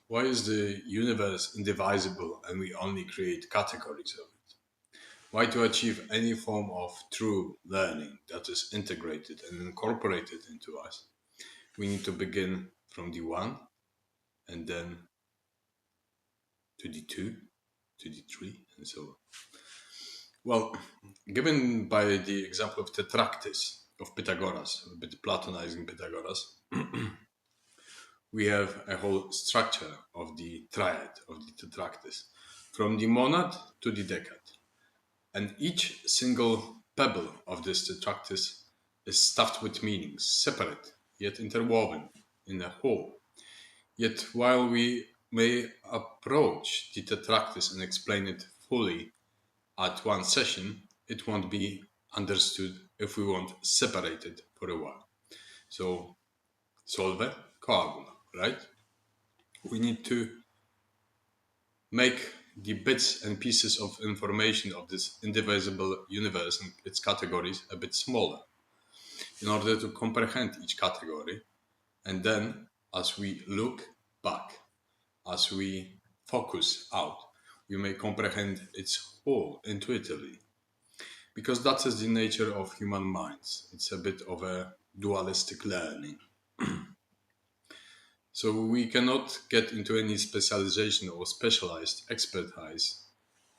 Why is the universe indivisible and we only create categories of it? Why to achieve any form of true learning that is integrated and incorporated into us, we need to begin from the one and then to the two, to the three, and so on. Well, given by the example of Tetractys of Pythagoras, a bit Platonizing Pythagoras, we have a whole structure of the triad of the Tetractys, from the monad to the decad. And each single pebble of this Tetractys is stuffed with meanings, separate, yet interwoven in a whole. Yet while we may approach the Tetractys and explain it fully at one session, it won't be understood if we won't separate it for a while. So, solve coagula, right? We need to make the bits and pieces of information of this indivisible universe and its categories a bit smaller in order to comprehend each category. And then, as we look back, as we focus out, we may comprehend its whole intuitively. Because that is the nature of human minds. It's a bit of a dualistic learning. So we cannot get into any specialization or specialized expertise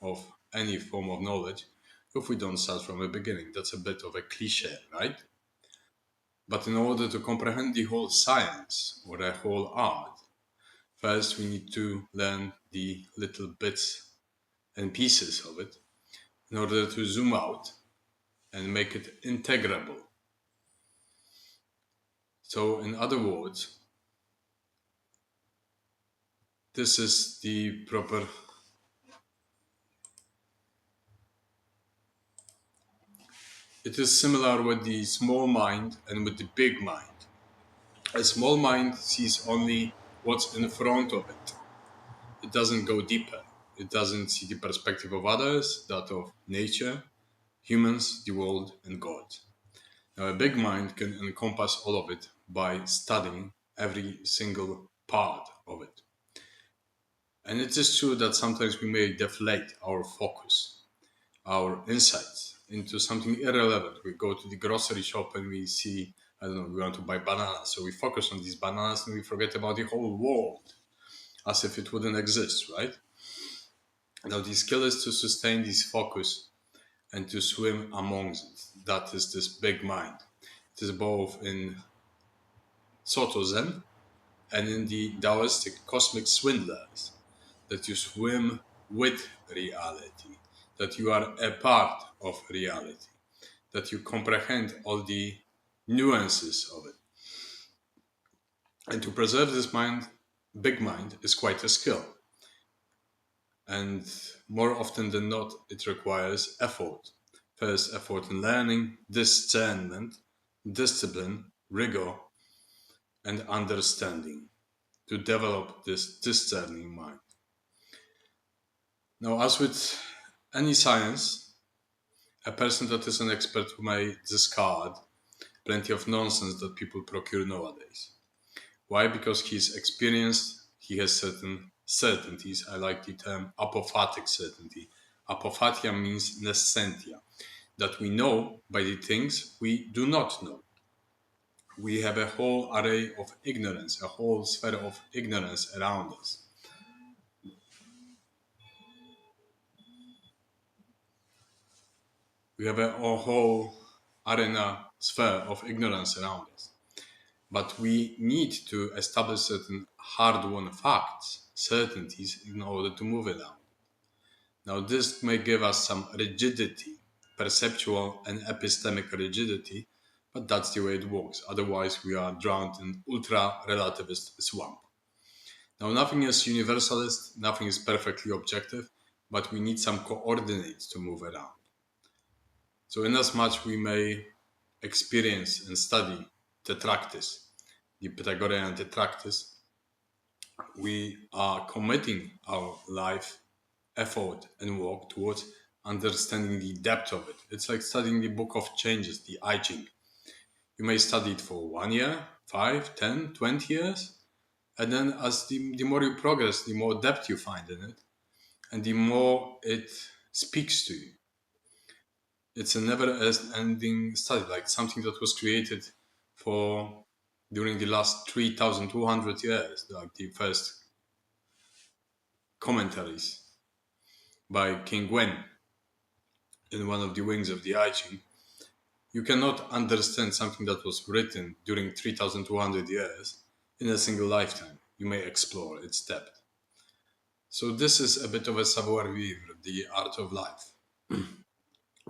of any form of knowledge if we don't start from the beginning. That's a bit of a cliche, right? But in order to comprehend the whole science or the whole art, first we need to learn the little bits and pieces of it in order to zoom out and make it integrable. So in other words, this is the proper it is similar with the small mind and with the big mind. A small mind sees only what's in front of it. It doesn't go deeper. It doesn't see the perspective of others, that of nature, humans, the world, and God. Now, a big mind can encompass all of it by studying every single part of it. And it is true that sometimes we may deflate our focus, our insights into something irrelevant. We go to the grocery shop and we see, I don't know, we want to buy bananas. So we focus on these bananas and we forget about the whole world as if it wouldn't exist, right? Now, the skill is to sustain this focus and to swim amongst it. That is this big mind. It is both in Soto Zen and in the Taoistic cosmic swindlers, that you swim with reality, that you are a part of reality, that you comprehend all the nuances of it. And to preserve this mind, big mind, is quite a skill. And more often than not, it requires effort. First, effort in learning, discernment, discipline, rigor, and understanding to develop this discerning mind. Now, as with any science, a person that is an expert may discard plenty of nonsense that people procure nowadays. Why? Because he's experienced, he has certain certainties. I like the term apophatic certainty. Apophatia means nescentia, that we know by the things we do not know. We have a whole array of ignorance, a whole sphere of ignorance around us. We have a whole arena sphere of ignorance around us. But we need to establish certain hard-won facts, certainties, in order to move it on. Now, this may give us some rigidity, perceptual and epistemic rigidity, but that's the way it works. Otherwise, we are drowned in ultra-relativist swamp. Now, nothing is universalist, nothing is perfectly objective, but we need some coordinates to move around. So inasmuch we may experience and study Tetractys, the Pythagorean Tetractys, we are committing our life, effort, and work towards understanding the depth of it. It's like studying the Book of Changes, the I Ching. You may study it for 1 year, 5, 10, 20 years, And then as the more you progress, the more depth you find in it, and the more it speaks to you. It's a never-ending study, like something that was created for during the last 3,200 years, like the first commentaries by King Wen in one of the wings of the I Ching. You cannot understand something that was written during 3,200 years in a single lifetime. You may explore its depth. So this is a bit of a savoir-vivre, the art of life.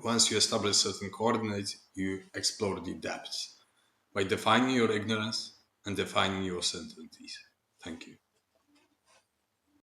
Once you establish certain coordinates, you explore the depths by defining your ignorance and defining your certainties. Thank you.